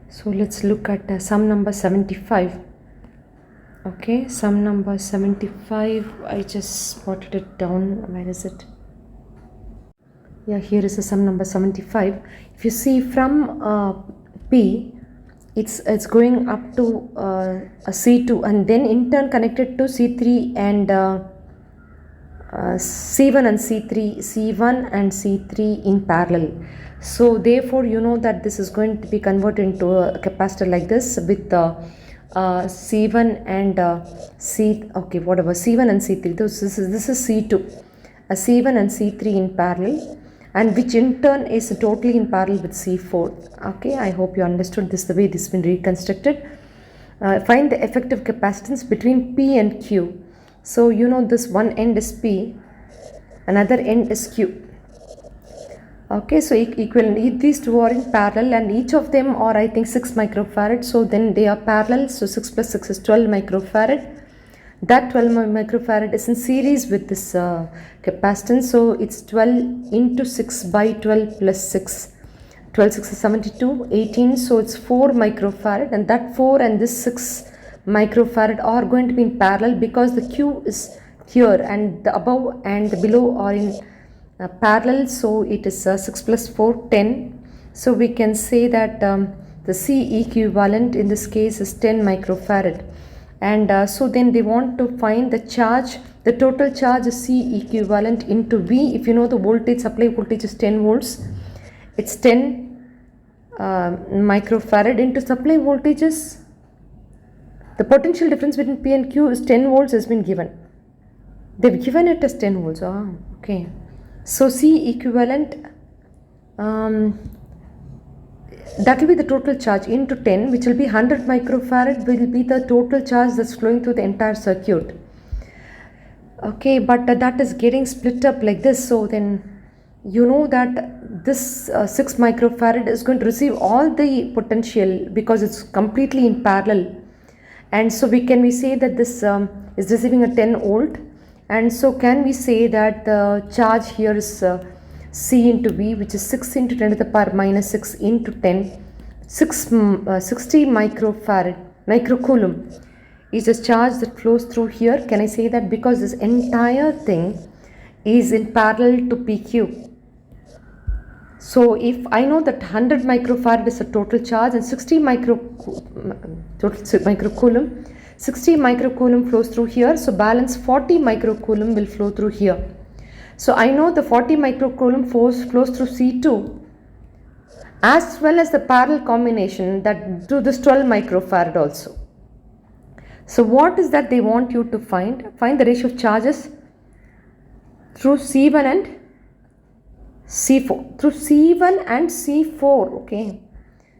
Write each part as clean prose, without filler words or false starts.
So let's look at sum number 75. Okay, sum number 75. I just spotted it down. Where is it? Yeah, here is the sum number 75. If you see from P, it's going up to a C2 and then in turn connected to C3 and C1 and C1 and C3 in parallel. So therefore you know that this is going to be converted into a capacitor like this with C1 and C1 and C3. This is C2, a C1 and C3 in parallel, and which in turn is totally in parallel with C4. Okay, I hope you understood this, the way this has been reconstructed. Find the effective capacitance between P and Q. So you know this one end is P, another end is Q. Okay, so equivalent, these two are in parallel and each of them are I think 6 microfarad. So then they are parallel, so 6 plus 6 is 12 microfarad. That 12 microfarad is in series with this capacitance, so it's 12 into 6 by 12 plus 6. 12 6 is 72, 18, so it's 4 microfarad, and that 4 and this 6 microfarad are going to be in parallel because the Q is here and the above and the below are in parallel, so it is 6 plus 4, 10. So we can say that the C equivalent in this case is 10 microfarad. And so then they want to find the charge, the total charge is C equivalent into V. If you know the voltage, supply voltage is 10 volts, it's 10 microfarad into supply voltages. The potential difference between P and Q is 10 volts has been given. They've given it as 10 volts. Okay. So C equivalent, that will be the total charge into 10, which will be 100 microfarad will be the total charge that's flowing through the entire circuit. Okay, but that is getting split up like this. So then you know that this 6 microfarad is going to receive all the potential because it's completely in parallel. And so we say that this is receiving a 10 volt. And so can we say that the charge here is C into V, which is 6 into 10 to the power minus 6 into 10, 60 microcoulomb is a charge that flows through here. Can I say that because this entire thing is in parallel to PQ? So if I know that 100 microfarad is a total charge and 60 microcoulomb, 60 microcoulomb flows through here, so balance 40 microcoulomb will flow through here. So I know the 40 microcoulomb flows through C2 as well as the parallel combination that to this 12 microfarad also. So what is that they want you to find? Find the ratio of charges through C1 and C4. Through C1 and C4, okay.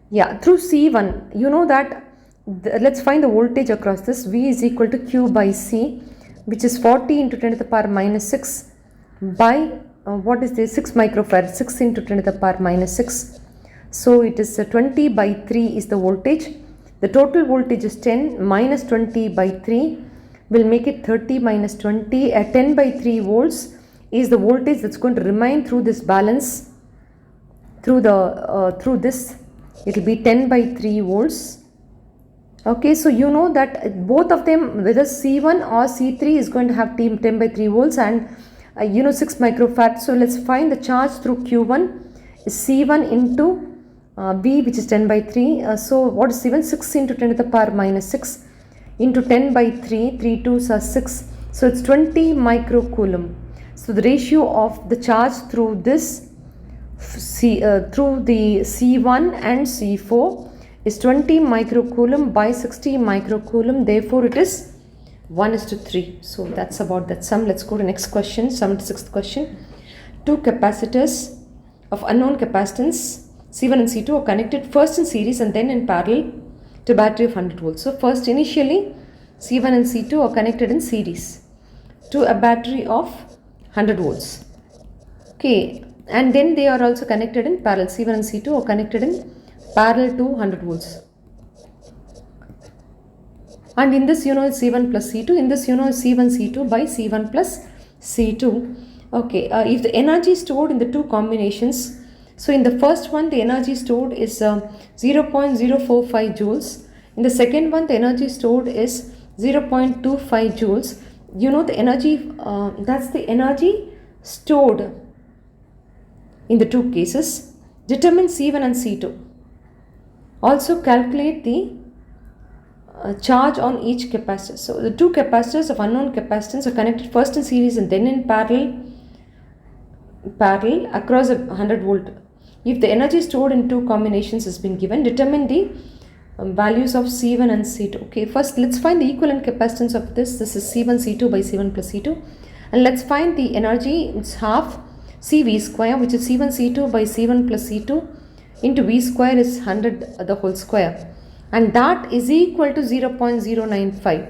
Yeah, through C1, you know that, let's find the voltage across this. V is equal to Q by C, which is 40 into 10 to the power minus 6 by, what is this, 6 microfarad, 6 into 10 to the power minus 6. So it is 20 by 3 is the voltage. The total voltage is 10 minus 20 by 3 will make it 30 minus 20. At 10 by 3 volts is the voltage that's going to remain through this balance, through this, it will be 10 by 3 volts. Okay, so you know that both of them, whether C1 or C3 is going to have 10 by 3 volts and 6 microfarad. So let's find the charge through Q1 is C1 into V, which is 10 by 3. So what is C1? 6 into 10 to the power minus 6 into 10 by 3, 3 2s are 6. So it's 20 microcoulomb. So the ratio of the charge through this, through the C1 and C4 is 20 microcoulomb by 60 microcoulomb. Therefore it is 1:3. So that's about that sum. Let's go to next question, 76th question. Two capacitors of unknown capacitance C1 and C2 are connected first in series and then in parallel to a battery of 100 volts. So first initially C1 and C2 are connected in series to a battery of 100 volts. Okay, and then they are also connected in parallel. C1 and C2 are connected in parallel to 100 volts. And in this, it's C1 plus C2. In this, C1 C2 by C1 plus C2. Okay, if the energy stored in the two combinations So in the first one, the energy stored is 0.045 joules. In the second one, the energy stored is 0.25 joules. You know the energy, that's the energy stored in the two cases. Determine C1 and C2. Also calculate the charge on each capacitor. So the two capacitors of unknown capacitance are connected first in series and then in parallel across a 100 volt. If the energy stored in two combinations has been given, determine the values of C1 and C2. Okay, first let's find the equivalent capacitance of this. This is C1 C2 by C1 plus C2, and let's find the energy. It's half CV square, which is C1 C2 by C1 plus C2 into V square is 100 the whole square, and that is equal to 0.095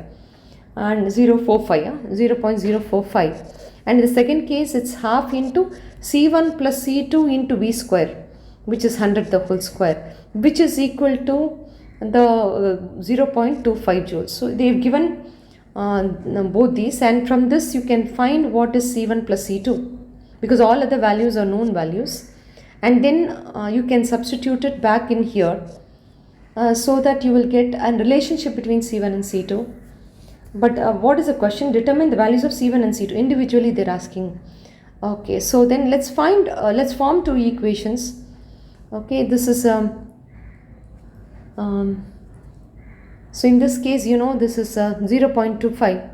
and 0.045, and in the second case it's half into C1 plus C2 into V square, which is 100 the whole square, which is equal to the 0.25 joules. So they've given both these, and from this you can find what is C1 plus C2, because all other values are known values, and then you can substitute it back in here so that you will get a relationship between C1 and C2. But what is the question? Determine the values of C1 and C2. Individually they're asking. Okay, so then let's form two equations. Okay, this is so in this case, you know, this is 0.25.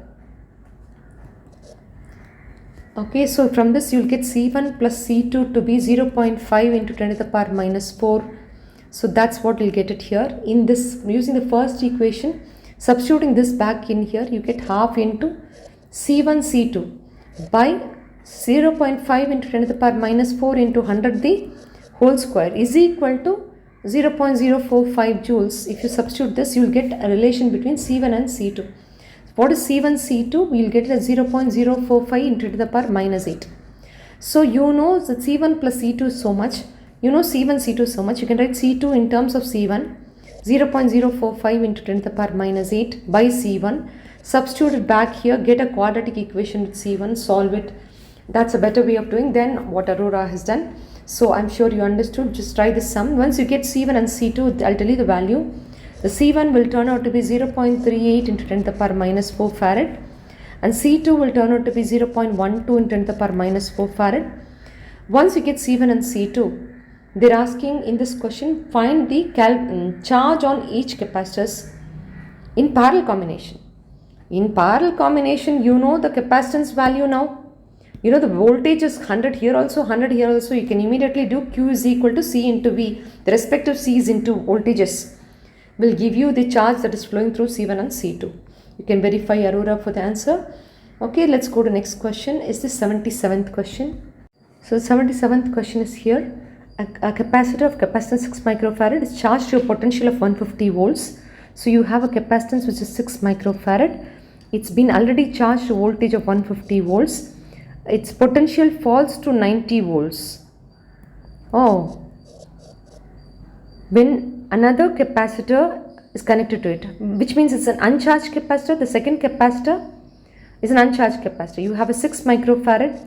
Okay, so from this you'll get C1 plus C2 to be 0.5 into 10 to the power minus 4. So that's what you'll get it here. In this, using the first equation, substituting this back in here, you get half into C1 C2 by 0.5 into 10 to the power minus 4 into 100 the whole square is equal to 0.045 joules. If you substitute this, you will get a relation between C1 and C2. What is C1 C2? We will get it as 0.045 into 10 to the power minus 8. So you know that C1 plus C2 is so much. You know C1 C2 is so much. You can write C2 in terms of C1, 0.045 into 10 to the power minus 8 by C1. Substitute it back here, get a quadratic equation with C1, solve it. That's a better way of doing than what Arora has done. So I'm sure you understood. Just try this sum. Once you get C1 and C2, I'll tell you the value. The C1 will turn out to be 0.38 into 10 to the power minus 4 farad, and C2 will turn out to be 0.12 into 10 to the power minus 4 farad. Once you get C1 and C2, they're asking in this question, find the charge on each capacitors in parallel combination. In parallel combination, you know the capacitance value now. You know the voltage is 100 here also, 100 here also. You can immediately do Q is equal to C into V. The respective C's into voltages will give you the charge that is flowing through C1 and C2. You can verify Arora for the answer. Okay, let's go to next question. Is this 77th question? So the 77th question is here. A capacitor of capacitance 6 microfarad is charged to a potential of 150 volts. So you have a capacitance which is 6 microfarad. It's been already charged to voltage of 150 volts. Its potential falls to 90 volts. Oh, when another capacitor is connected to it, which means it's an uncharged capacitor. The second capacitor is an uncharged capacitor. You have a 6 microfarad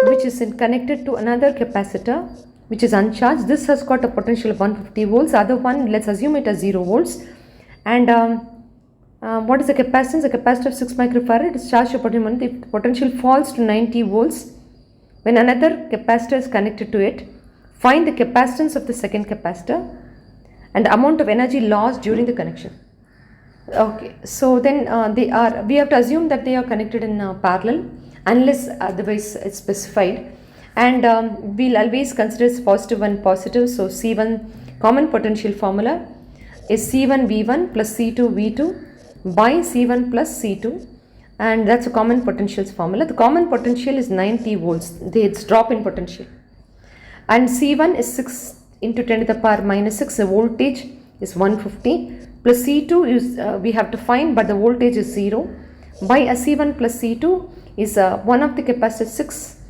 which is connected to another capacitor which is uncharged. This has got a potential of 150 volts. The other one, let's assume it as 0 volts. And what is the capacitance? The capacitor of 6 microfarad is charged to potential. The potential falls to 90 volts. When another capacitor is connected to it, find the capacitance of the second capacitor and the amount of energy lost during the connection. Okay, so then we have to assume that they are connected in parallel unless otherwise it's specified, and we'll always consider positive and positive. So C1 common potential formula is C1 V1 plus C2 V2 by C1 plus C2, and that's a common potentials formula. The common potential is 90 volts. It's drop in potential, and C1 is 6 into 10 to the power minus 6. The voltage is 150 plus C2 is we have to find, but the voltage is 0 by a C1 plus C2 is one of the capacitors 6,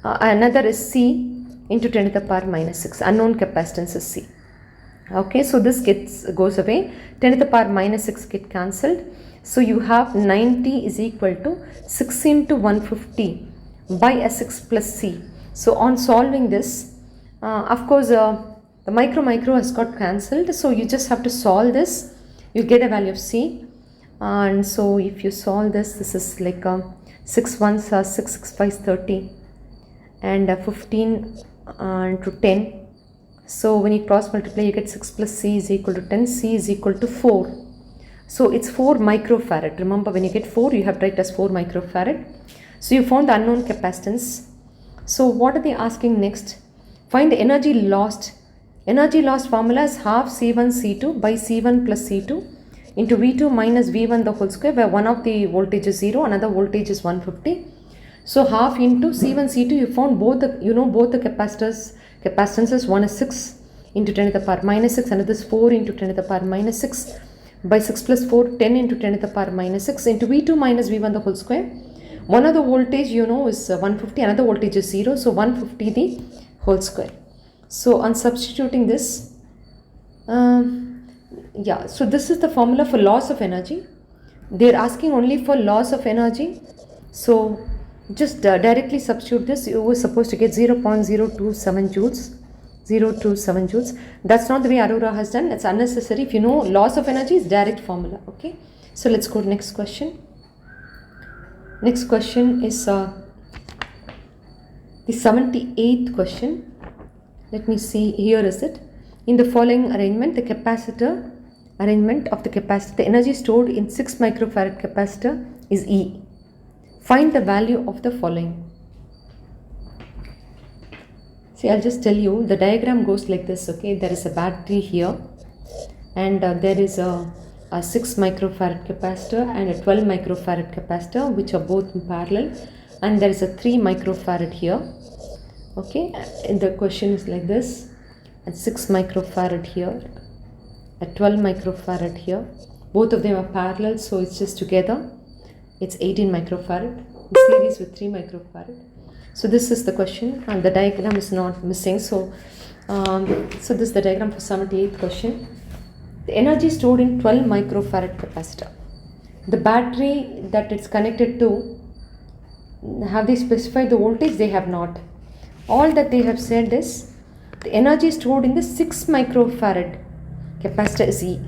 another is C into 10 to the power minus 6. Unknown capacitance is C. Okay, so this goes away. 10 to the power minus 6 get cancelled. So you have 90 is equal to 6 into 150 by a 6 plus C. So on solving this, Of course, the micro has got cancelled, so you just have to solve this. You get a value of C, and so if you solve this, this is like 6 ones are 6, 6 5 30, and 15 into 10. So when you cross multiply, you get 6 plus C is equal to 10. C is equal to 4. So it's 4 microfarad. Remember, when you get 4, you have to write as 4 microfarad. So you found the unknown capacitance. So what are they asking next? Find the energy lost. Energy lost formula is half C1 C2 by C1 plus C2 into V2 minus V1 the whole square, where one of the voltage is 0, another voltage is 150. So half into C1 C2, you found both the, both the capacitances. One is 6 into 10 to the power minus 6, another is 4 into 10 to the power minus 6 by 6 plus 4, 10 into 10 to the power minus 6 into V2 minus V1 the whole square. One of the voltage is 150, another voltage is 0, so 150 the whole square. So on substituting this, so this is the formula for loss of energy. They are asking only for loss of energy, so just directly substitute this. You were supposed to get 0.027 joules. 0.27 joules. That's not the way Arora has done. It's unnecessary. If you know loss of energy is direct formula. Okay, so let's go to next question. Next question is the 78th question. Let me see, here is it. In the following arrangement, the energy stored in 6 microfarad capacitor is E. Find the value of the following. See, I'll just tell you, the diagram goes like this, okay. There is a battery here, and there is a 6 microfarad capacitor and a 12 microfarad capacitor, which are both in parallel, and there is a 3 microfarad here, okay. And the question is like this, and 6 microfarad here, a 12 microfarad here, both of them are parallel, so it's just together, it's 18 microfarad, in series with 3 microfarad. So this is the question, and the diagram is not missing, so this is the diagram for 78th question. The energy stored in 12 microfarad capacitor. The battery that it's connected to, have they specified the voltage? They have not. All that they have said is the energy stored in the 6 microfarad capacitor is E.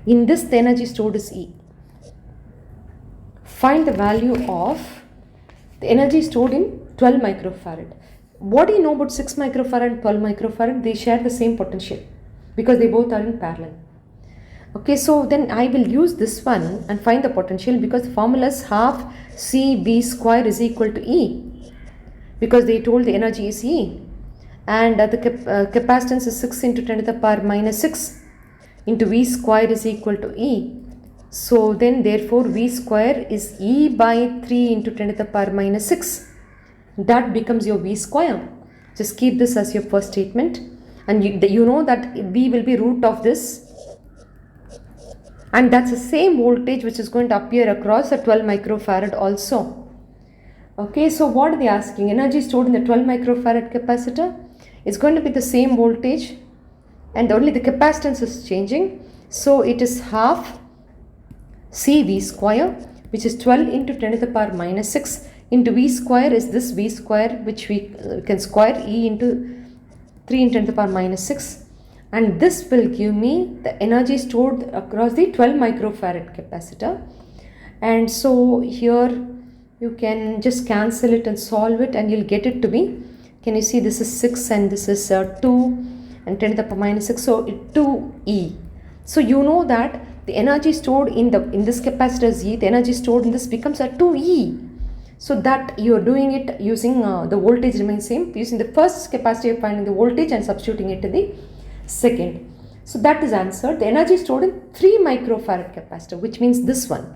In this, the energy stored is E. Find the value of the energy stored in 12 microfarad. What do you know about 6 microfarad and 12 microfarad? They share the same potential because they both are in parallel. Okay, so then I will use this one and find the potential, because the formula is half CV square is equal to E, because they told the energy is E, and the capacitance is 6 into 10 to the power minus 6 into V square is equal to E. So then therefore V square is E by 3 into 10 to the power minus 6. That becomes your V square. Just keep this as your first statement, and you know that V will be root of this, and that's the same voltage which is going to appear across the 12 microfarad also. Okay, so what are they asking? Energy stored in the 12 microfarad capacitor is going to be the same voltage, and only the capacitance is changing. So it is half CV square, which is 12 into 10 to the power minus 6 into V square is this V square, which we can square E into 3 into 10 to the power minus 6, and this will give me the energy stored across the 12 microfarad capacitor. And so here you can just cancel it and solve it, and you'll get it to be, can you see, this is 6 and this is 2 and 10 to the power minus 6, so 2E. So you know that the energy stored in this capacitor is E, the energy stored in this becomes a 2E. So that you are doing it using the voltage remains same. Using the first capacitor, you are finding the voltage and substituting it to the second. So that is answered. The energy stored in 3 microfarad capacitor, which means this one.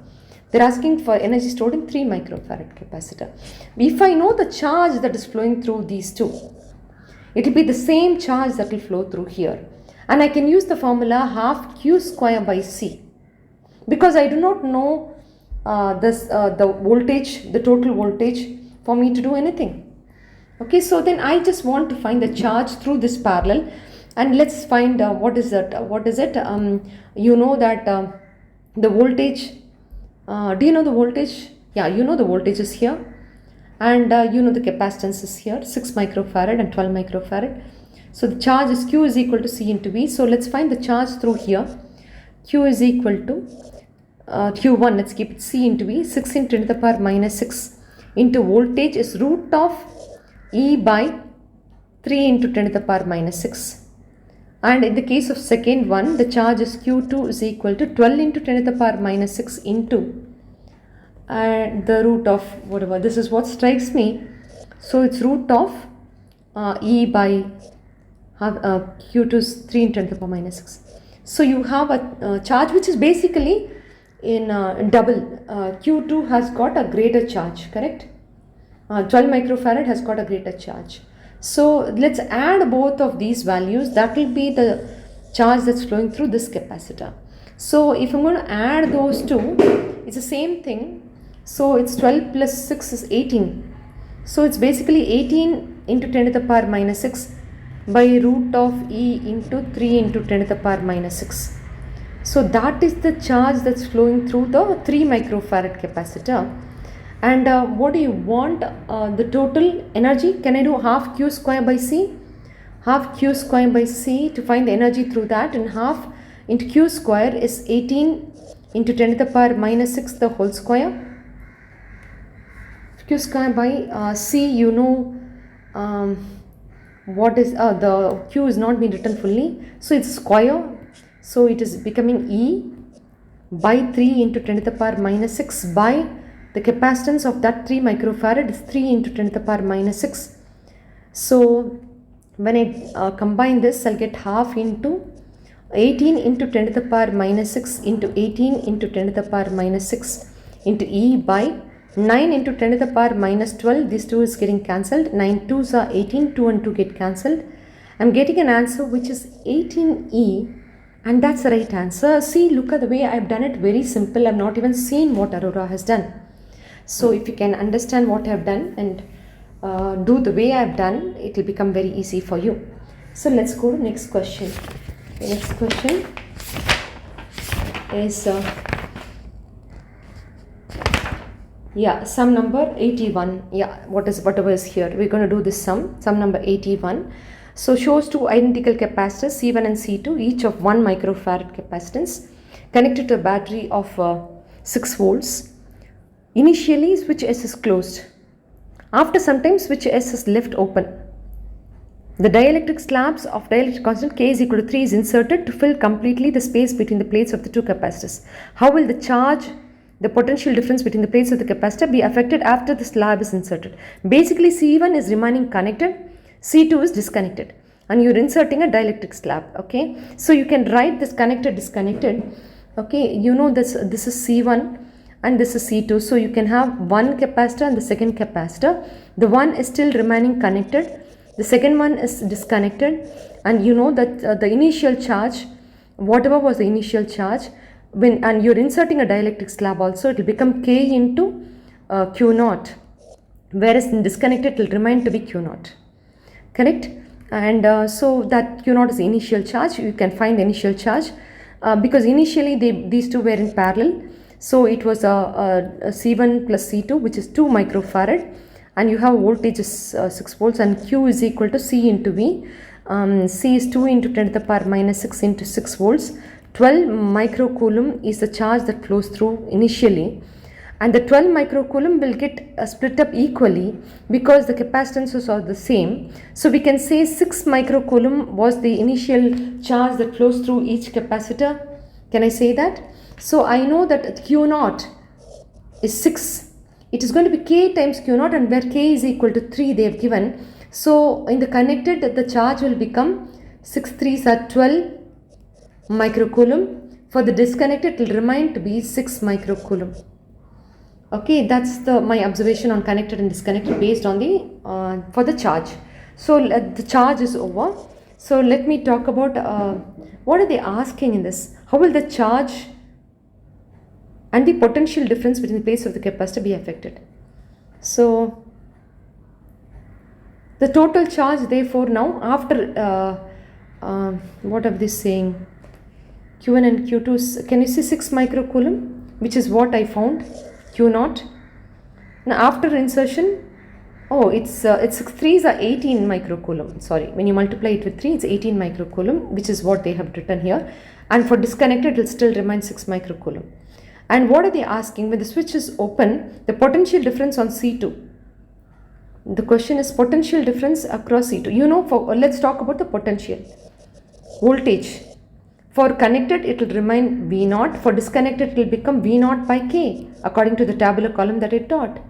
They are asking for energy stored in 3 microfarad capacitor. If I know the charge that is flowing through these two, it will be the same charge that will flow through here. And I can use the formula half Q square by C, because I do not know the voltage, the total voltage, for me to do anything. Okay, so then I just want to find the charge through this parallel, and let's find what is that? What is it? You know that the voltage. Do you know the voltage? Yeah, you know the voltage is here, And you know the capacitance is here 6 microfarad and 12 microfarad. So the charge is Q is equal to C into V. So let's find the charge through here. Q is equal to Q1, let's keep it C into V, 6 into 10 to the power minus 6 into voltage is root of E by 3 into 10 to the power minus 6. And in the case of second one, the charge is Q2 is equal to 12 into 10 to the power minus 6 into the root of whatever. This is what strikes me. So it's root of E by Q2 is 3 into 10 to the power minus 6. So you have a charge which is basically in double. Q2 has got a greater charge, correct? 12 microfarad has got a greater charge. So let's add both of these values. That will be the charge that's flowing through this capacitor. So if I'm going to add those two, it's the same thing. So it's 12 plus 6 is 18. So it's basically 18 into 10 to the power minus 6 by root of E into 3 into 10 to the power minus 6. So that is the charge that's flowing through the 3 microfarad capacitor. And what do you want? The total energy? Can I do half Q square by C? Half Q square by C to find the energy through that, and half into Q square is 18 into 10 to the power minus 6 the whole square. Q square by C, you know what is the Q is not being written fully, so it's square, so it is becoming E by 3 into 10 to the power minus 6 by the capacitance of that 3 microfarad is 3 into 10 to the power minus 6. So when I combine this, I'll get half into 18 into 10 to the power minus 6 into 18 into 10 to the power minus 6 into E by 9 into 10 to the power minus 12. These two is getting cancelled. 9 2s are 18, 2 and 2 get cancelled. I'm getting an answer which is 18E, and that's the right answer. See, look at the way I've done it, very simple. I've not even seen what Arora has done. So if you can understand what I've done and do the way I've done, it will become very easy for you. So let's go to next question. The next question is sum number 81. Whatever is here, we're going to do this sum number 81. So shows two identical capacitors C1 and C2, each of 1 microfarad capacitance, connected to a battery of 6 volts. Initially switch S is closed. After some time switch S is left open. The dielectric slabs of dielectric constant K is equal to 3 is inserted to fill completely the space between the plates of the two capacitors. How will the charge, the potential difference between the plates of the capacitor be affected after the slab is inserted? Basically C1 is remaining connected, C2 is disconnected, and you're inserting a dielectric slab. Okay, so you can write this connected disconnected. Okay, you know this is C1 and this is C2, so you can have one capacitor and the second capacitor. The one is still remaining connected, the second one is disconnected, and you know that the initial charge, whatever was the initial charge, and you're inserting a dielectric slab also, it will become K into Q naught, whereas in disconnected it will remain to be Q naught, correct? And so that Q naught is the initial charge. You can find the initial charge because initially these two were in parallel. So it was a C1 plus C2, which is 2 microfarad, and you have voltage is 6 volts, and Q is equal to C into V. C is 2 into 10 to the power minus 6 into 6 volts. 12 microcoulomb is the charge that flows through initially, and the 12 microcoulomb will get split up equally because the capacitances are the same. So we can say 6 microcoulomb was the initial charge that flows through each capacitor. Can I say that? So I know that Q naught is 6. It is going to be K times Q naught, and where K is equal to 3 they have given. So in the connected, the charge will become 6 3s are 12 microcoulomb. For the disconnected, it will remain to be 6 microcoulomb. Okay, that's my observation on connected and disconnected based on the for the charge. So the charge is over. So let me talk about what are they asking in this? How will the charge and the potential difference between the plates of the capacitor be affected? So the total charge, therefore, now after what are they saying? Q1 and Q2, can you see 6 microcoulomb, which is what I found, Q naught. Now after insertion, Oh, it's 3s are 18 microcoulomb. Sorry, when you multiply it with 3, it's 18 microcoulomb, which is what they have written here. And for disconnected, it will still remain 6 microcoulomb. And what are they asking? When the switch is open, the potential difference on C2. The question is potential difference across C2. You know, let's talk about the potential. Voltage. For connected, it will remain V0. For disconnected, it will become V0 by K, according to the tabular column that I taught.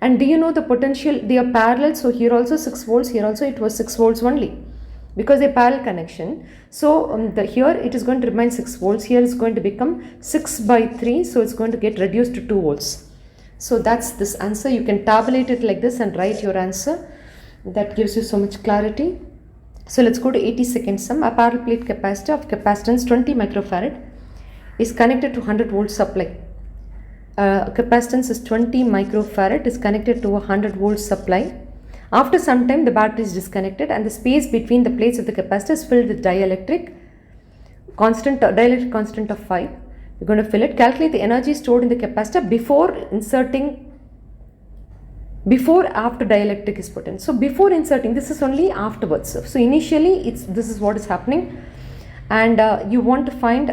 And do you know the potential? They are parallel. So here also 6 volts. Here also it was 6 volts only, because they parallel connection. So here it is going to remain 6 volts. Here is going to become 6 by 3. So it's going to get reduced to 2 volts. So that's this answer. You can tabulate it like this and write your answer. That gives you so much clarity. So let's go to 82nd sum. A parallel plate capacitor of capacitance 20 microfarad is connected to 100 volt supply. Capacitance is 20 microfarad is connected to a 100 volt supply. After some time, the battery is disconnected and the space between the plates of the capacitor is filled with dielectric constant of 5. You're going to fill it. Calculate the energy stored in the capacitor before after dielectric is put in. So before inserting, this is only afterwards. So initially, this is what is happening, and you want to find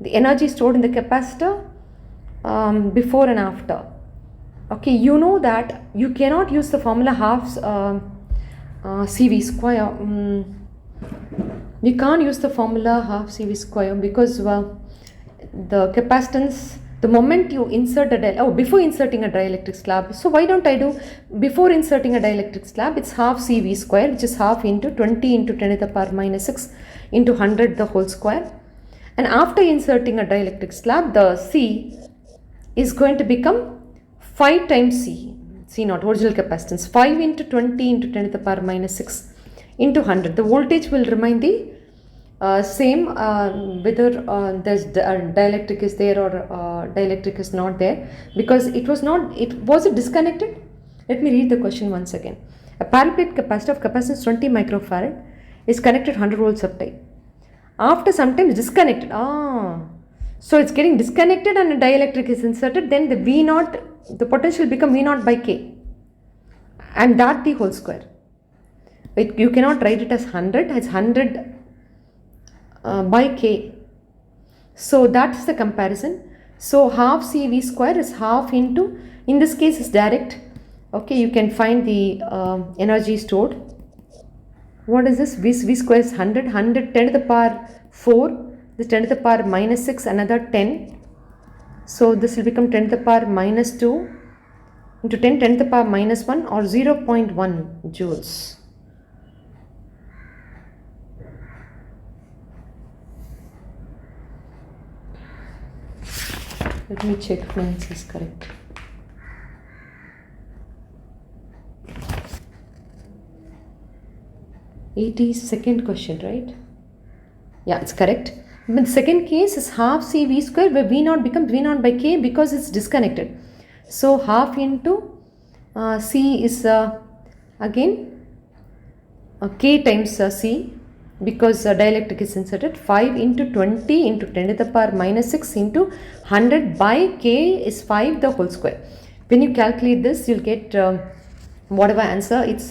the energy stored in the capacitor before and after. Okay, you know that you cannot use the formula half CV square. You can't use the formula half CV square because the capacitance, the moment you insert before inserting a dielectric slab. So why don't I do before inserting a dielectric slab? It's half CV square, which is half into 20 into 10 to the power minus 6 into 100 the whole square. And after inserting a dielectric slab, the C is going to become 5 times C naught, original capacitance, 5 into 20 into 10 to the power minus 6 into 100. The voltage will remain the same whether there's dielectric is there or dielectric is not there, because was it disconnected? Let me read the question once again. A parallel plate capacitor of capacitance 20 microfarad is connected 100 volt supply. After some time disconnected. So it's getting disconnected and a dielectric is inserted, then the V0, the potential become V0 by K, and that the whole square. You cannot write it as 100, it's 100 by K. So that's the comparison. So half CV square is half into, in this case is direct. Okay, you can find the energy stored. What is this? V square is 100, 10 to the power 4, this 10 to the power minus 6, another 10. So this will become 10 to the power minus 2 into 10 to the power minus 1, or 0.1 joules. Let me check if my answer is correct. Second question, right? Yeah, it's correct. But the second case is half CV square, where V0 becomes V0 by K because it's disconnected. So half into C is again K times C, because dielectric is inserted. 5 into 20 into 10 to the power minus 6 into 100 by K is 5 the whole square. When you calculate this, you'll get whatever answer. It's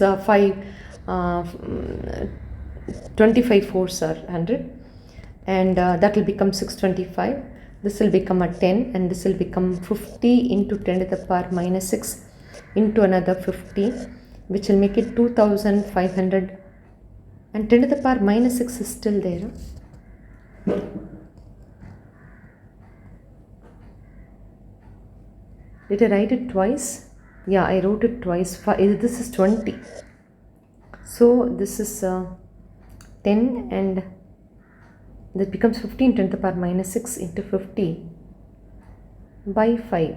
25 fours are 100, and that will become 625. This will become a 10, and this will become 50 into 10 to the power minus 6 into another 50, which will make it 2500, and 10 to the power minus 6 is still there. Did I write it twice? Yeah, I wrote it twice. This is 20. So this is 10, and that becomes 15 10 to the power minus 6 into 50 by 5.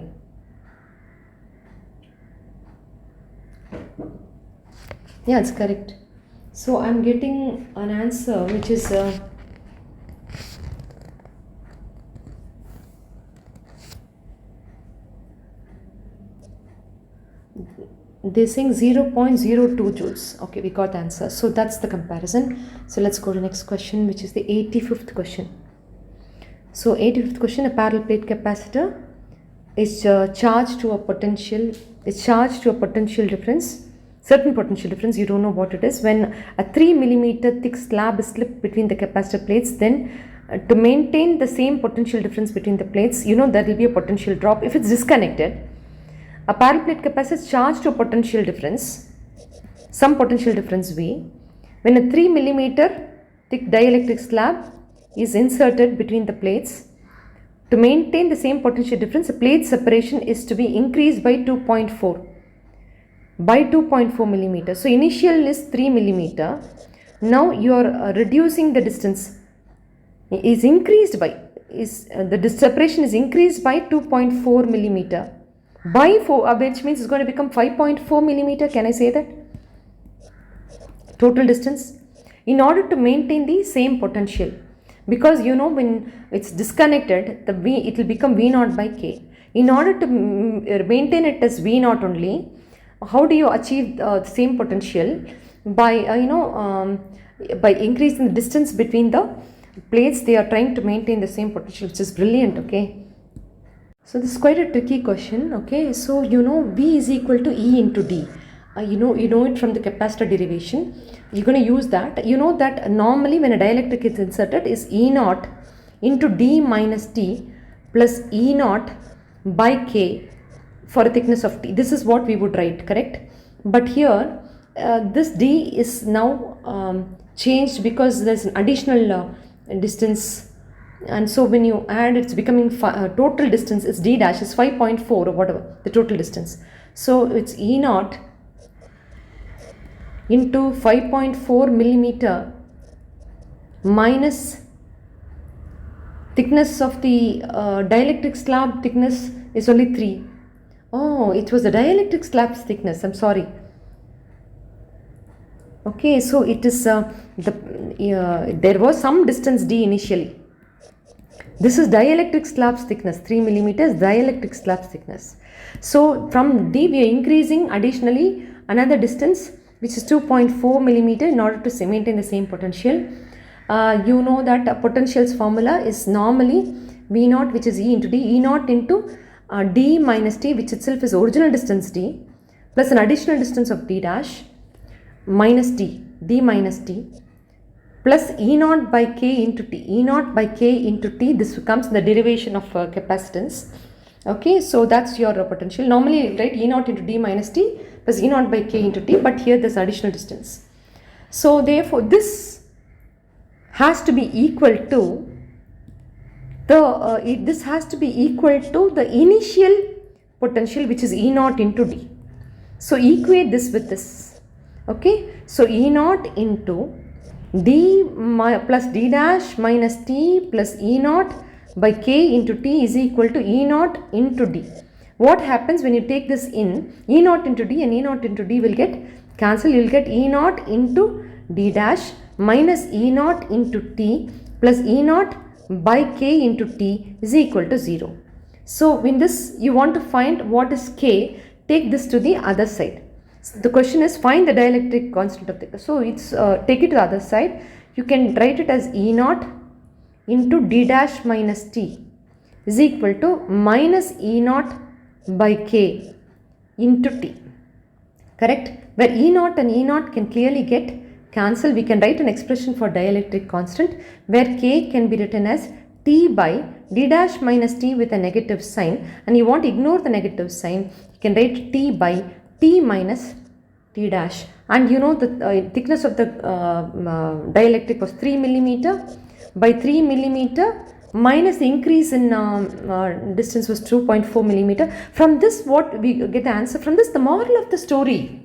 Yeah, it's correct. So I'm getting an answer which is they're saying 0.02 joules. Okay, we got the answer. So that's the comparison. So let's go to the next question, which is the 85th question. So 85th question, a parallel plate capacitor is charged to a potential difference certain potential difference, you don't know what it is. When a 3 millimeter thick slab is slipped between the capacitor plates, then to maintain the same potential difference between the plates, there will be a potential drop if it's disconnected. A parallel plate capacitor is charged to a potential difference, some potential difference V. When a 3 millimeter thick dielectric slab is inserted between the plates, to maintain the same potential difference, the plate separation is to be increased by 2.4 millimeter. So initial is 3 millimeter. Now you are reducing the distance. Is increased by the separation is increased by 2.4 millimeter by 4, which means it's going to become 5.4 millimeter. Can I say that? Total distance, in order to maintain the same potential, because when it's disconnected, it will become V naught by K. In order to maintain it as V naught only, how do you achieve the same potential? By by increasing the distance between the plates, they are trying to maintain the same potential, which is brilliant. Okay, so this is quite a tricky question. Okay, so V is equal to E into D. You know it from the capacitor derivation. You're going to use that. You know that normally when a dielectric is inserted is E naught into D minus T plus E naught by K for a thickness of T. This is what we would write, correct? But here this D is now changed because there's an additional distance, and so when you add, it's becoming total distance is D dash is 5.4 or whatever the total distance. So it's E naught into 5.4 millimeter minus thickness of the dielectric slab thickness is only 3. Oh, it was the dielectric slab's thickness. I'm sorry. Okay, so it is there was some distance D initially. This is dielectric slab's thickness, 3 millimeters dielectric slab's thickness. So from D we are increasing additionally another distance, which is 2.4 millimeter, in order to maintain the same potential. You know that a potential's formula is normally V naught, which is E into D, E naught into D minus T, which itself is original distance D, plus an additional distance of D dash minus T, D minus T, plus E naught by K into T, E naught by K into T. This becomes the derivation of capacitance. Okay, so that's your potential. Normally you write E naught into D minus T plus E naught by K into T, but here there's additional distance. So therefore this has to be equal to the this has to be equal to the initial potential, which is E naught into D. So equate this with this. Okay, so E naught into D plus D dash minus T plus E naught by K into T is equal to E naught into D. What happens when you take this in? E naught into D and E naught into D will get cancelled. You will get E naught into D dash minus E naught into T plus E naught by K into T is equal to 0. So in this you want to find what is K, take this to the other side. So the question is find the dielectric constant of the, so it's take it to the other side. You can write it as E naught into D dash minus T is equal to minus E naught by K into T, correct? Where E naught and E naught can clearly get cancelled, we can write an expression for dielectric constant where K can be written as T by D dash minus T with a negative sign, and you want to ignore the negative sign, you can write T by T minus T dash, and you know the thickness of the dielectric was 3 millimeter by 3 millimeter minus the increase in distance was 2.4 millimeter. From this what we get the answer from this, the moral of the story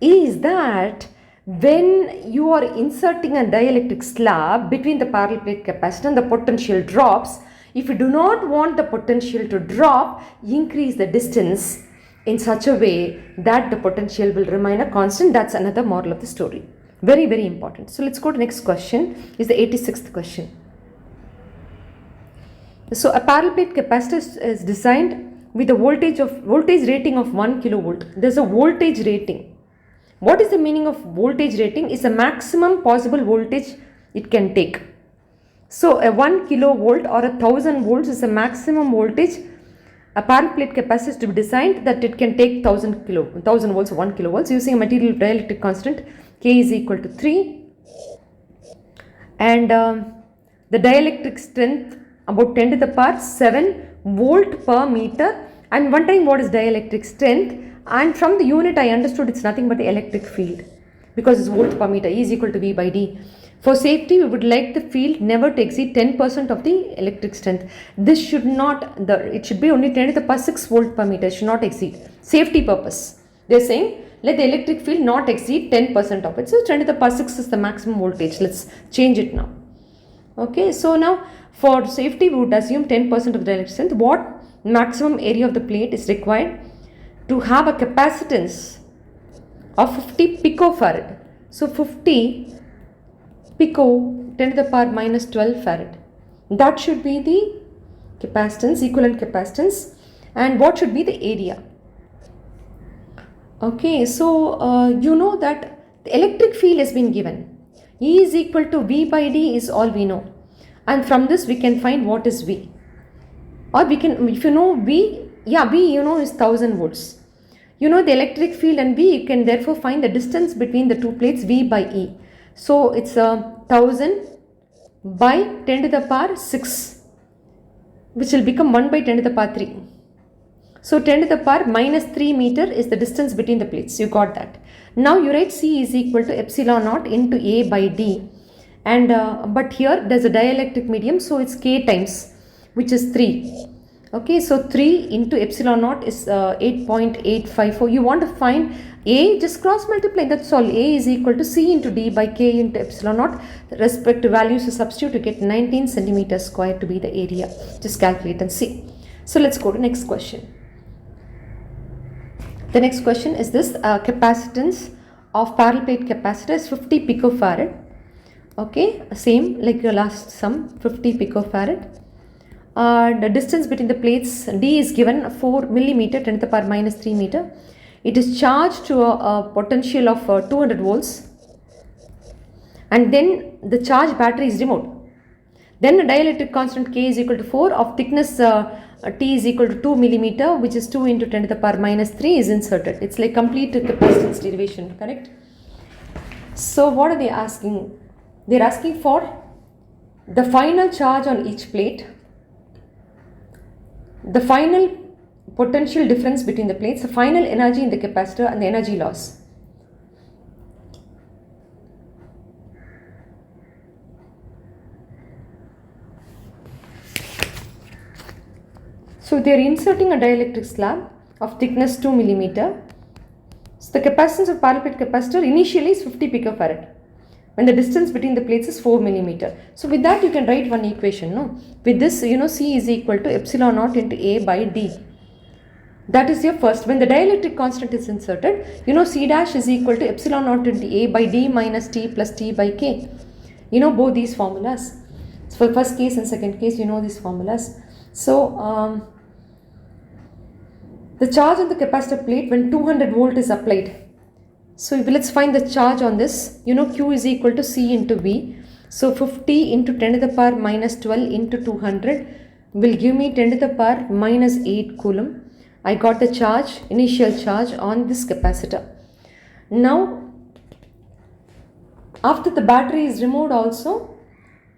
is that when you are inserting a dielectric slab between the parallel plate capacitor and the potential drops, if you do not want the potential to drop, increase the distance in such a way that the potential will remain a constant. That's another moral of the story. Very, very important. So let's go to the next question, is the 86th question. So a parallel plate capacitor is designed with a voltage rating of 1 kilovolt. There's a voltage rating. What is the meaning of voltage rating? Is a maximum possible voltage it can take. So a 1 kilovolt or 1000 volts is a maximum voltage A parallel plate capacitor is to be designed that it can take 1000 volts or 1 kilovolts using a material dielectric constant K is equal to 3, and the dielectric strength about 10 to the power 7 volt per meter. And one time what is dielectric strength, and from the unit I understood it's nothing but the electric field because it's volt per meter, E is equal to V by D. For safety, we would like the field never to exceed 10% of the electric strength. This should not, it should be only 10 to the power 6 volt per meter, should not exceed. Safety purpose. They are saying let the electric field not exceed 10% of it. So 10 to the power 6 is the maximum voltage. Let's change it now. Okay, so now for safety, we would assume 10% of the electric strength. What maximum area of the plate is required to have a capacitance of 50 picofarad? So 50 pico 10 to the power minus 12 farad. That should be the capacitance, equivalent capacitance. And what should be the area? Okay, so you know that the electric field has been given. E is equal to V by D is all we know. And from this we can find what is V. Or we can, if you know V, V you know is 1000 volts. You know the electric field and V, you can therefore find the distance between the two plates V by E. So it's 1000 by 10 to the power 6, which will become 1 by 10 to the power 3. So 10 to the power minus 3 meter is the distance between the plates. You got that. Now you write C is equal to epsilon naught into A by D. And but here there's a dielectric medium, so it's K times, which is 3. Okay, so 3 into epsilon naught is 8.854. You want to find A, just cross multiply, that's all. A is equal to C into D by K into epsilon naught. The respective values to substitute to get 19 centimeters square to be the area. Just calculate and see. So let's go to next question. The next question is this: capacitance of parallel plate capacitor is 50 picofarad. Okay, same like your last sum, 50 picofarad. The distance between the plates D is given 4 millimeter 10 to the power minus 3 meter. It is charged to a potential of 200 volts, and then the charged battery is removed. Then a dielectric constant K is equal to 4 of thickness T is equal to 2 millimeter, which is 2 into 10 to the power minus 3 is inserted. It's like complete capacitance derivation, correct? So what are they asking? They are asking for the final charge on each plate, the final potential difference between the plates, the final energy in the capacitor, and the energy loss. So they are inserting a dielectric slab of thickness 2 millimeter. So the capacitance of parallel plate capacitor initially is 50 picofarad when the distance between the plates is 4 millimeter. So with that you can write one equation, no? With this, you know, C is equal to epsilon naught into A by D. That is your first. When the dielectric constant is inserted, you know C dash is equal to epsilon naught into A by D minus T plus T by K. You know both these formulas. So for first case and second case, you know these formulas. So the charge on the capacitor plate when 200 volt is applied. So let's find the charge on this. You know Q is equal to C into V. So 50 into 10 to the power minus 12 into 200 will give me 10 to the power minus 8 coulomb. I got the charge, initial charge on this capacitor. Now after the battery is removed also,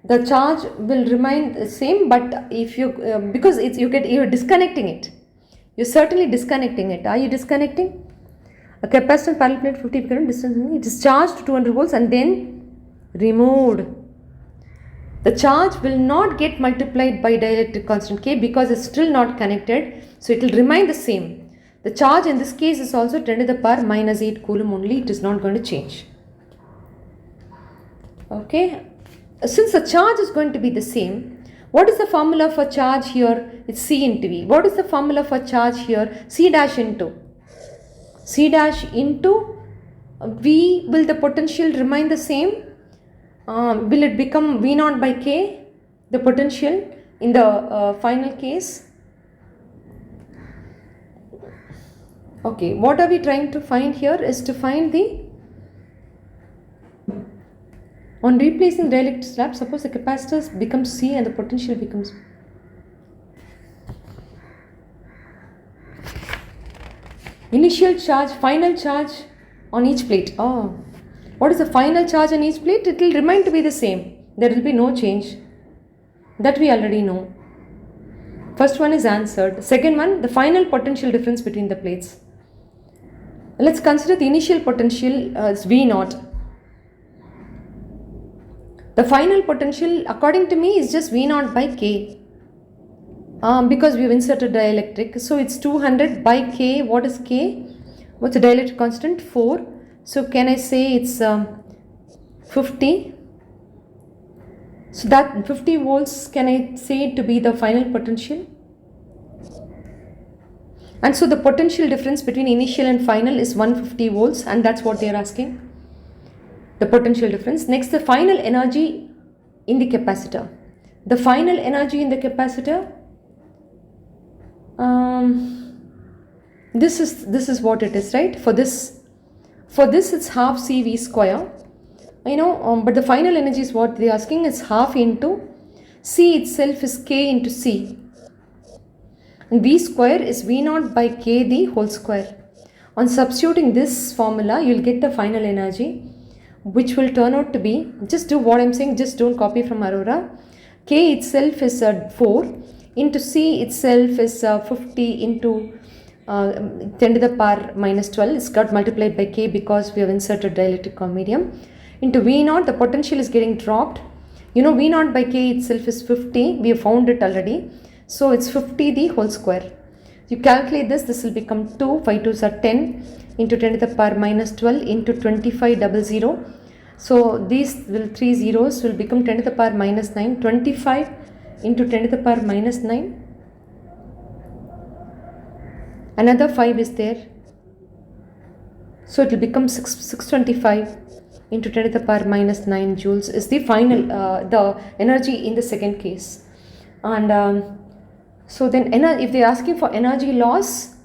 the charge will remain the same, but if you because you're disconnecting it. You're certainly disconnecting it. Are you disconnecting? A capacitor parallel plate 50 picofarad distance, it is charged to 200 volts and then removed. The charge will not get multiplied by dielectric constant K because it's still not connected. So it will remain the same. The charge in this case is also 10 to the power minus 8 coulomb only. It is not going to change. Okay. Since the charge is going to be the same, what is the formula for charge here? It's C into V. What is the formula for charge here? C dash into V. Will the potential remain the same? Will it become V naught by K, the potential in the final case? Okay, what are we trying to find here is to find the, on replacing dielectric slab, suppose the capacitor becomes C and the potential becomes, Initial charge, final charge on each plate. Oh, what is the final charge on each plate? It will remain to be the same. There will be no change. That we already know. First one is answered. Second one, the final potential difference between the plates. Let's consider the initial potential as V naught. The final potential, according to me, is just V naught by K. Because we have inserted dielectric. So it's 200 by K. What is K? What's the dielectric constant? 4. So can I say it's 50? So that 50 volts, can I say to be the final potential? And so the potential difference between initial and final is 150 volts, and that's what they are asking. The potential difference. Next, the final energy in the capacitor. The final energy in the capacitor, this is what it is, right? For this it's half CV square, but the final energy is what they are asking is half into C itself is K into C, and V square is V naught by K the whole square. On substituting this formula, you will get the final energy, which will turn out to be, just do what I am saying, just don't copy from Arora. K itself is 4 into C itself is 50 into 10 to the power minus 12. It's got multiplied by K because we have inserted dielectric medium. Into V naught, the potential is getting dropped. V naught by K itself is 50. We have found it already. So it's 50 the whole square. You calculate this will become 2, 5 2s are 10 into 10 to the power minus 12 into 2500. So these 3 zeros will become 10 to the power minus 9. 25 into 10 to the power minus 9. Another 5 is there. So it will become 625 into 10 to the power minus 9 joules is the final, the energy in the second case. And so then if they are asking for energy loss,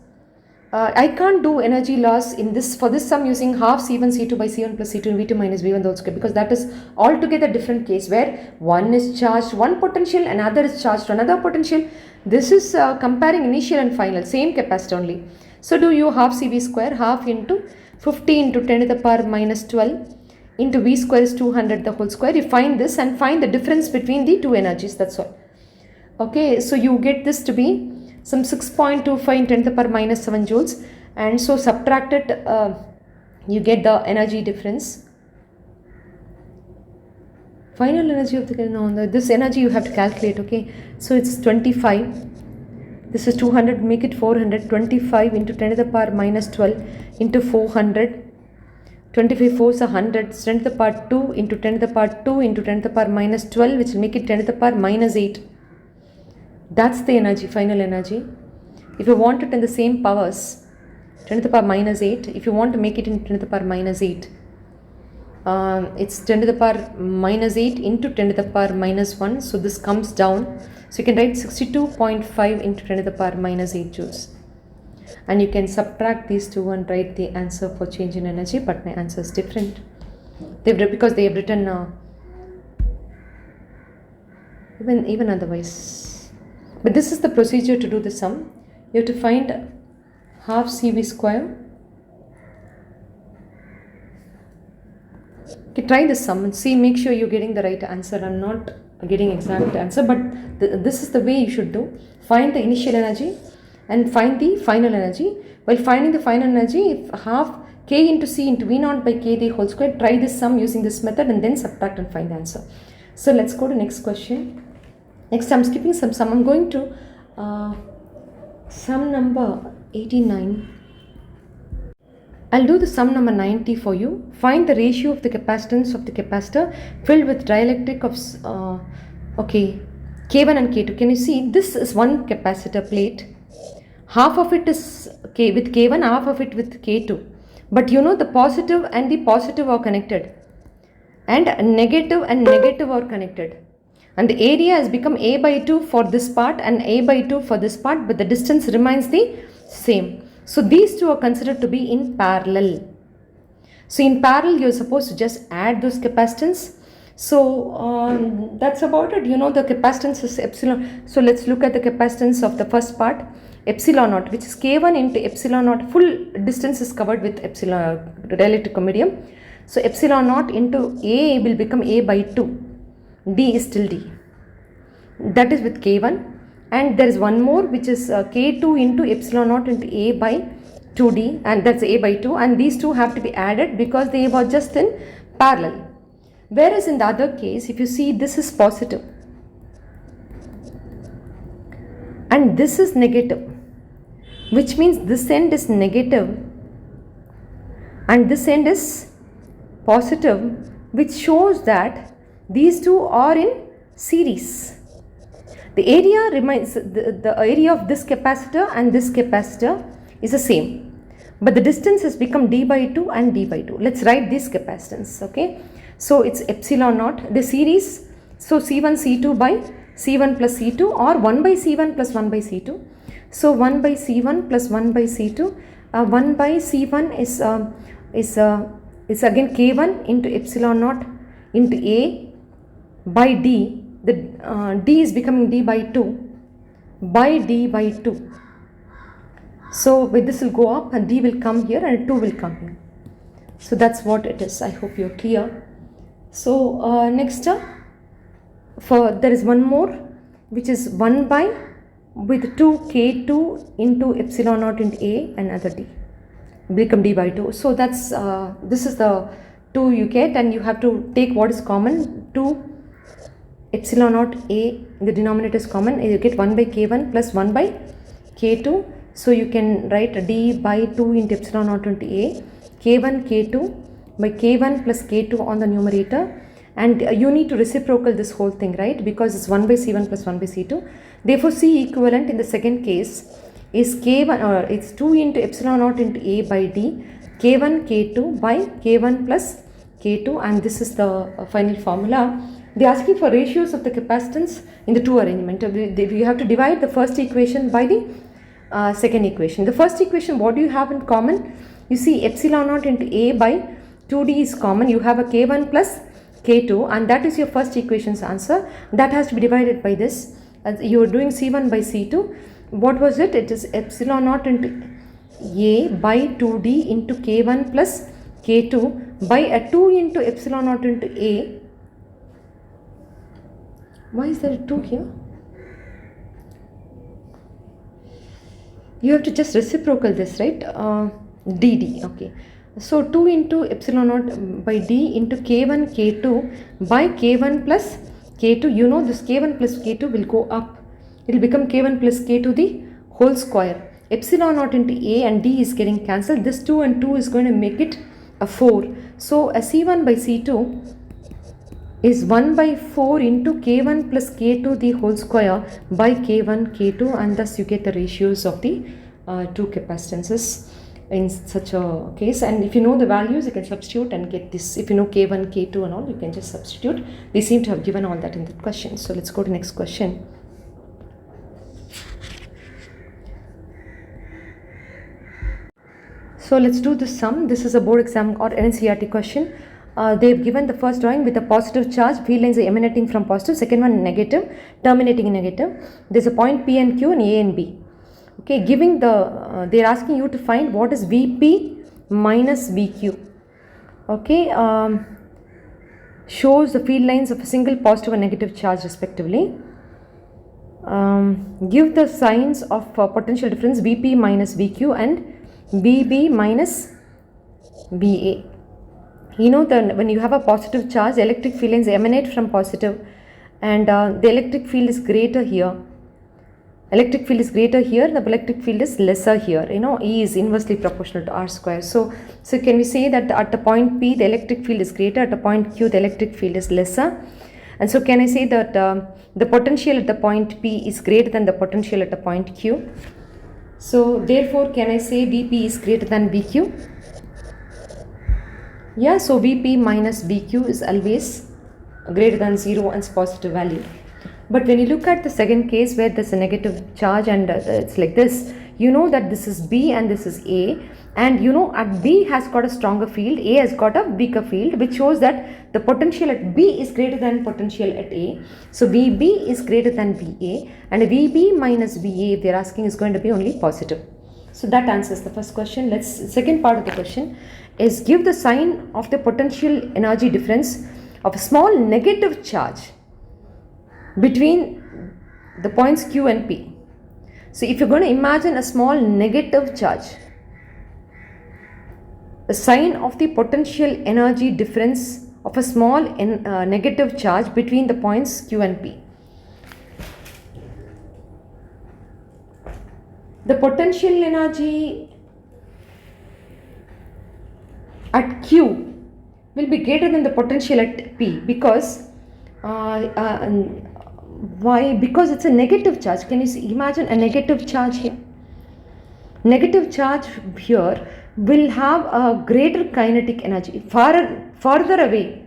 I can't do energy loss for this sum using half C1 C2 by C1 plus C2 and V2 minus V1 whole square, because that is altogether different case where one is charged one potential and other is charged another potential. This is comparing initial and final, same capacitor only. So do you half CV square, half into 50 into 10 to the power minus 12 into V square is 200 the whole square. You find this and find the difference between the two energies, that's all. Okay, so you get this to be some 6.25 in 10 to the power minus 7 joules, and so subtract it, you get the energy difference. Final energy of this energy you have to calculate. Okay, so it's 25, this is 200, make it 400, 25 into 10 to the power minus 12 into 400, 25 4s are 100, 10 to the power 2 into 10 to the power 2 into 10 to the power minus 12, which will make it 10 to the power minus 8. That's the energy, final energy. If you want it in the same powers, 10 to the power minus 8, if you want to make it in 10 to the power minus 8, it's 10 to the power minus 8 into 10 to the power minus 1. So this comes down. So you can write 62.5 into 10 to the power minus 8 joules. And you can subtract these two and write the answer for change in energy, but my answer is different. Because they have written even otherwise. But this is the procedure to do the sum. You have to find half CV square. Okay, try this sum and see, make sure you're getting the right answer. I'm not getting exact answer, but this is the way you should do. Find the initial energy and find the final energy. While finding the final energy, if half K into C into V naught by K the whole square, try this sum using this method and then subtract and find the answer. So let's go to next question. Next, I'm skipping some sum. I'm going to sum number 89. I'll do the sum number 90 for you. Find the ratio of the capacitance of the capacitor filled with dielectric of K1 and K2. Can you see? This is one capacitor plate. Half of it is with K1, half of it with K2. But the positive and the positive are connected, and negative are connected. And the area has become A by 2 for this part and A by 2 for this part, but the distance remains the same. So these two are considered to be in parallel. So in parallel, you are supposed to just add those capacitance. So that's about it. You know, the capacitance is epsilon. So let's look at the capacitance of the first part, epsilon naught, which is k1 into epsilon naught. Full distance is covered with epsilon dielectric medium. So epsilon naught into A will become A by 2. D is still D. That is with k1. And there is one more, which is k2 into epsilon naught into A by 2D, and that's A by 2, and these two have to be added because they were just in parallel. Whereas in the other case, if you see, this is positive and this is negative, which means this end is negative and this end is positive, which shows that these two are in series. The area remains, the area of this capacitor and this capacitor is the same, but the distance has become d by 2 and d by 2. Let's write this capacitance, okay? So it's epsilon naught, the series, so C1 C2 by C1 plus C2, or 1 by C1 plus 1 by C2. So 1 by C1 plus 1 by C2, 1 by C1 is again K1 into epsilon naught into A by D. The D is becoming D by 2 by D by 2. So with this will go up and D will come here and 2 will come here. So that's what it is. I hope you're clear. So next there is one more, which is 1 by with 2 K2 into epsilon naught into A and other D become D by 2. So that's this is the 2 you get, and you have to take what is common. 2 epsilon naught A, the denominator is common, you get 1 by K1 plus 1 by K2. So you can write D by 2 into epsilon naught into A, K1 K2 by K1 plus K2 on the numerator, and you need to reciprocal this whole thing, right, because it's 1 by C1 plus 1 by C2. Therefore C equivalent in the second case is K1, or it's 2 into epsilon naught into A by D, K1 K2 by K1 plus K2, and this is the final formula. They are asking for ratios of the capacitance in the two arrangement. We have to divide the first equation by the second equation. The first equation, what do you have in common? You see epsilon naught into A by 2D is common. You have a K1 plus K2, and that is your first equation's answer. That has to be divided by this. As you are doing C1 by C2. What was it? It is epsilon naught into A by 2D into K1 plus K2 by a 2 into epsilon naught into A. Why is there a 2 here? You have to just reciprocal this, right? DD, okay. So 2 into epsilon naught by D into K1 K2 by K1 plus K2. You know this K1 plus K2 will go up. It will become K1 plus K2 the whole square. Epsilon naught into A and D is getting cancelled. This 2 and 2 is going to make it a 4. So a C1 by C2 is 1 by 4 into K1 plus K2 the whole square by K1 K2, and thus you get the ratios of the two capacitances in such a case. And if you know the values, you can substitute and get this. If you know K1 K2 and all, you can just substitute. They seem to have given all that in the question. So let's go to next question. So let's do the sum. This is a board exam or NCERT question. They've given the first drawing with a positive charge, field lines are emanating from positive, second one negative, terminating in negative. There's a point P and Q and A and B. Okay, giving the, they're asking you to find what is VP minus VQ. Okay, shows the field lines of a single positive and negative charge respectively. Give the signs of potential difference VP minus VQ and VB minus VA. You know that when you have a positive charge, electric field lines emanate from positive, and the electric field is greater here. Electric field is greater here, the electric field is lesser here. You know, E is inversely proportional to R square. So can we say that at the point P, the electric field is greater, at the point Q, the electric field is lesser? And so can I say that the potential at the point P is greater than the potential at the point Q? So therefore, can I say VP is greater than VQ? Yeah, so VP minus VQ is always greater than 0 and its positive value. But when you look at the second case where there's a negative charge and it's like this, you know that this is B and this is A, and you know at B has got a stronger field, A has got a weaker field, which shows that the potential at B is greater than potential at A. So VB is greater than VA, and VB minus VA, if they're asking, is going to be only positive. So that answers the first question. Second part of the question is, give the sign of the potential energy difference of a small negative charge between the points Q and P. So if you're going to imagine a small negative charge, the sign of the potential energy difference of a small negative charge between the points Q and P. The potential energy at Q will be greater than the potential at P because why? Because it's a negative charge. Can you imagine a negative charge here? Negative charge here will have a greater kinetic energy. Farther away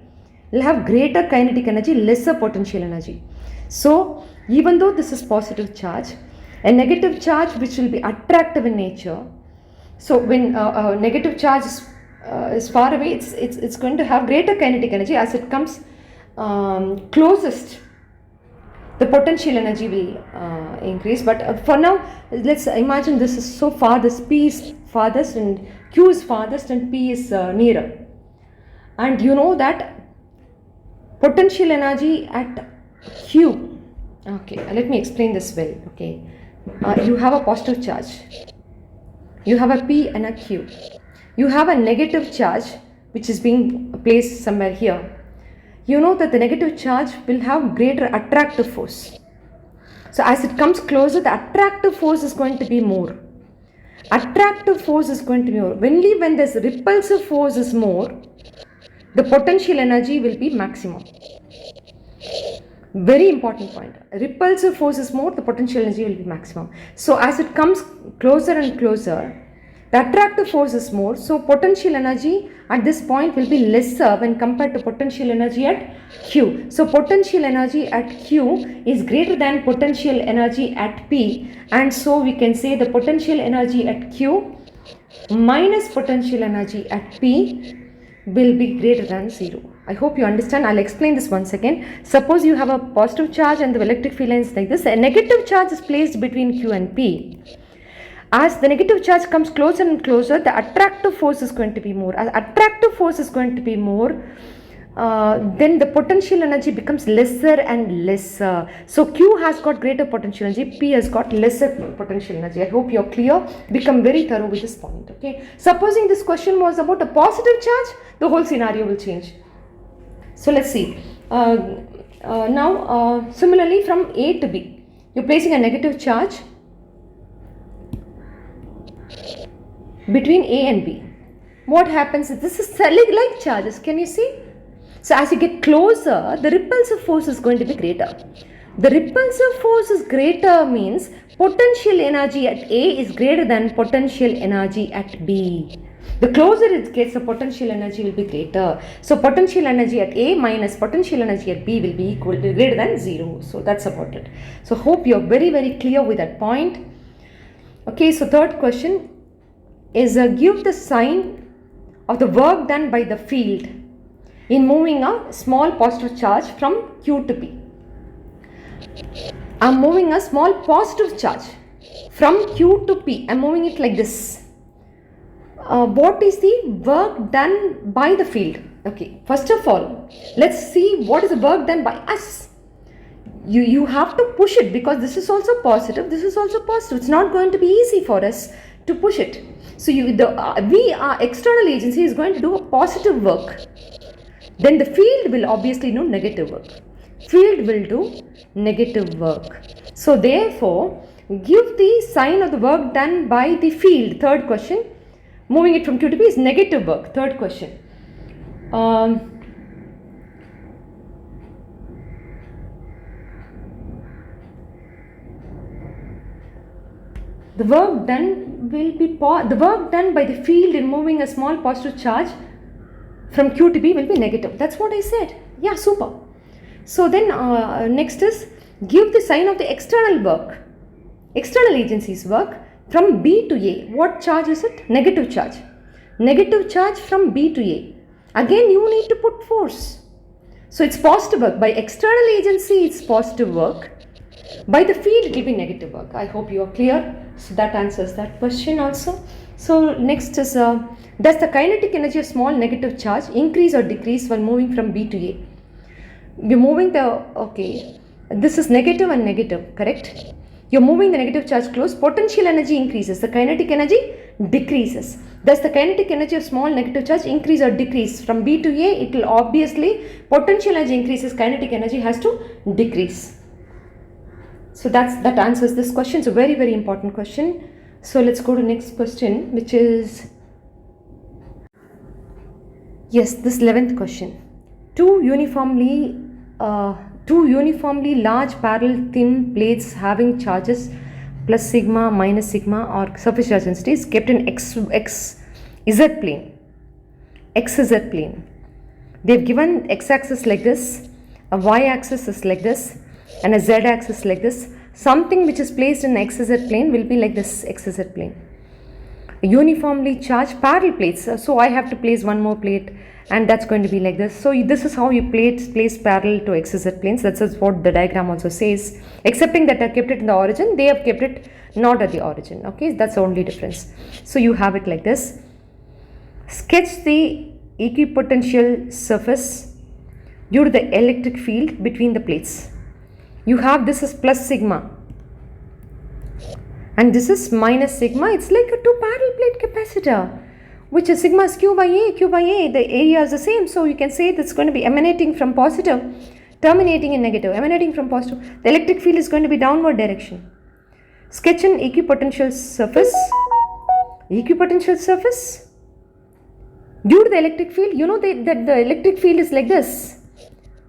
will have greater kinetic energy, lesser potential energy. So even though this is positive charge, a negative charge which will be attractive in nature. So when a negative charge is far away, it's going to have greater kinetic energy. As it comes closest, the potential energy will increase. But for now, let's imagine this is so far, this P is farthest and Q is farthest and P is nearer. And you know that potential energy at Q, okay, let me explain this well, okay. You have a positive charge, you have a P and a Q, you have a negative charge which is being placed somewhere here. You know that the negative charge will have greater attractive force. So as it comes closer, the attractive force is going to be more. Attractive force is going to be more. Only when this repulsive force is more, the potential energy will be maximum. Very important point. Repulsive force is more, the potential energy will be maximum. So as it comes closer and closer, the attractive force is more, so potential energy at this point will be lesser when compared to potential energy at Q. So potential energy at Q is greater than potential energy at P, and so we can say the potential energy at Q minus potential energy at P will be greater than 0. I hope you understand. I'll explain this once again. Suppose you have a positive charge and the electric field line is like this. A negative charge is placed between Q and P. As the negative charge comes closer and closer, the attractive force is going to be more. As attractive force is going to be more, then the potential energy becomes lesser and lesser. So Q has got greater potential energy, P has got lesser potential energy. I hope you're clear. Become very thorough with this point. Okay. Supposing this question was about a positive charge, the whole scenario will change. So let's see. Now, similarly from A to B, you're placing a negative charge between A and B. What happens is this is like charges. Can you see? So as you get closer, the repulsive force is going to be greater. The repulsive force is greater means potential energy at A is greater than potential energy at B. The closer it gets, the potential energy will be greater. So potential energy at A minus potential energy at B will be equal to greater than 0. So that's about it. So hope you're very, very clear with that point. Okay, so third question is give the sign of the work done by the field in moving a small positive charge from Q to P. I'm moving a small positive charge from Q to P. I'm moving it like this. What is the work done by the field? Okay, first of all, let's see what is the work done by us. You have to push it because this is also positive, this is also positive. It's not going to be easy for us to push it. So our external agency is going to do a positive work. Then the field will obviously do negative work. Field will do negative work. So therefore, give the sign of the work done by the field. Third question. Moving it from Q to P is negative work. Third question. The work done will be the work done by the field in moving a small positive charge from Q to P will be negative. That's what I said. Yeah, super. So then next is Give the sign of the external work, external agency's work from B to A. What charge is it? Negative charge. Negative charge from B to A. Again, you need to put force. So it's positive work. By external agency, it's positive work. By the field, it will be negative work. I hope you are clear. So that answers that question also. So next is, does the kinetic energy of small negative charge increase or decrease when moving from B to A? You're moving the, okay, this is negative and negative, correct? You're moving the negative charge close, potential energy increases, the kinetic energy decreases. Does the kinetic energy of small negative charge increase or decrease? From B to A, it will obviously, potential energy increases, kinetic energy has to decrease. So that answers this question. It's a very, very important question. So let's go to next question, which is, yes, this 11th question. Two uniformly large parallel thin plates having charges plus sigma minus sigma or surface charge density is kept in XZ plane. XZ plane. They've given x-axis like this, a y-axis is like this, and a z-axis like this. Something which is placed in XZ plane will be like this XZ plane. Uniformly charged parallel plates. So I have to place one more plate, and that's going to be like this. So this is how you place parallel to XZ planes. That's what the diagram also says. Excepting that I kept it in the origin, they have kept it not at the origin. Okay, that's the only difference. So you have it like this. Sketch the equipotential surface due to the electric field between the plates. You have this is plus sigma and this is minus sigma. It's like a two parallel plate capacitor, which is sigma is Q by A. The area is the same. So you can say that's going to be emanating from positive, terminating in negative, emanating from positive. The electric field is going to be downward direction. Sketch an equipotential surface. Equipotential surface due to the electric field. You know that the electric field is like this.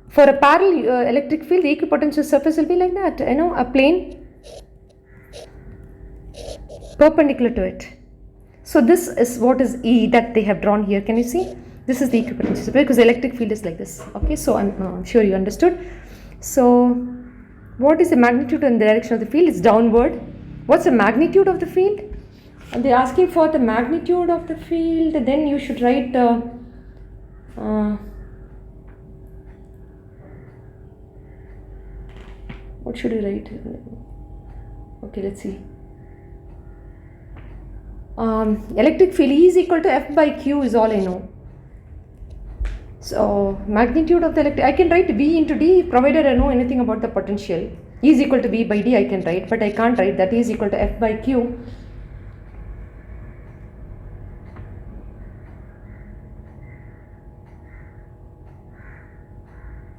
For a parallel electric field, the equipotential surface will be like that, a plane perpendicular to it. So this is what is E that they have drawn here. Can you see? This is the equipotential surface because the electric field is like this. Okay, so I'm sure you understood. So what is the magnitude and the direction of the field? It's downward. What's the magnitude of the field? And they're asking for the magnitude of the field. Then you should write what should you write? Okay, let's see. Electric field E is equal to F by Q is all I know. So magnitude of the electric, I can write V into D provided I know anything about the potential. E is equal to V by D I can write, but I can't write that E is equal to F by Q.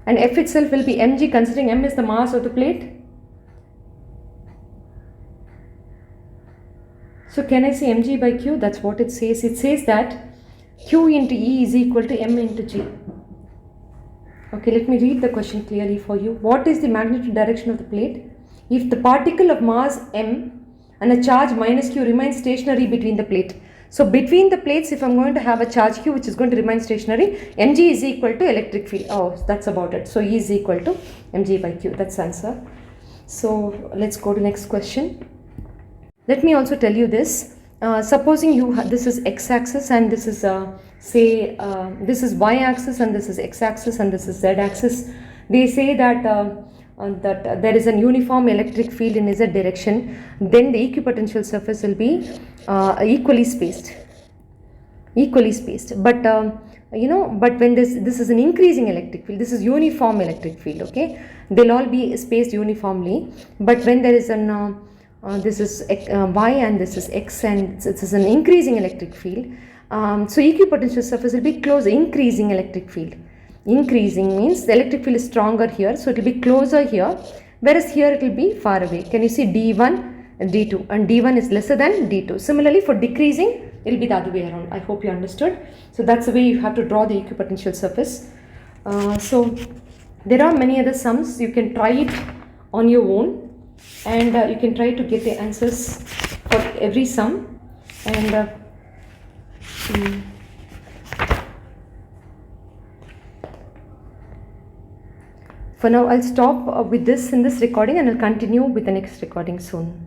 And F itself will be mg, considering m is the mass of the plate. So can I say mg by q? That's what it says. It says that q into E is equal to m into g. Okay, let me read the question clearly for you. What is the magnitude direction of the plate? If the particle of mass m and a charge minus q remains stationary between the plate. So between the plates, if I'm going to have a charge q which is going to remain stationary, mg is equal to electric field. Oh, that's about it. So E is equal to mg by q. That's the answer. So let's go to next question. Let me also tell you this. Supposing this is x-axis and this is this is y-axis and this is x-axis and this is z-axis. They say that that there is a uniform electric field in z direction. Then the equipotential surface will be equally spaced. But but when this is an increasing electric field, this is uniform electric field. Okay, they'll all be spaced uniformly. But when there is an this is y and this is x and this is an increasing electric field, so equipotential surface will be close, increasing electric field. Increasing means the electric field is stronger here, so it will be closer here, whereas here it will be far away. Can you see D1 and D2, and D1 is lesser than D2. Similarly for decreasing, it will be the other way around. I hope you understood. So that's the way you have to draw the equipotential surface. So there are many other sums. You can try it on your own, and you can try to get the answers for every sum. And For now, I'll stop with this in this recording and I'll continue with the next recording soon.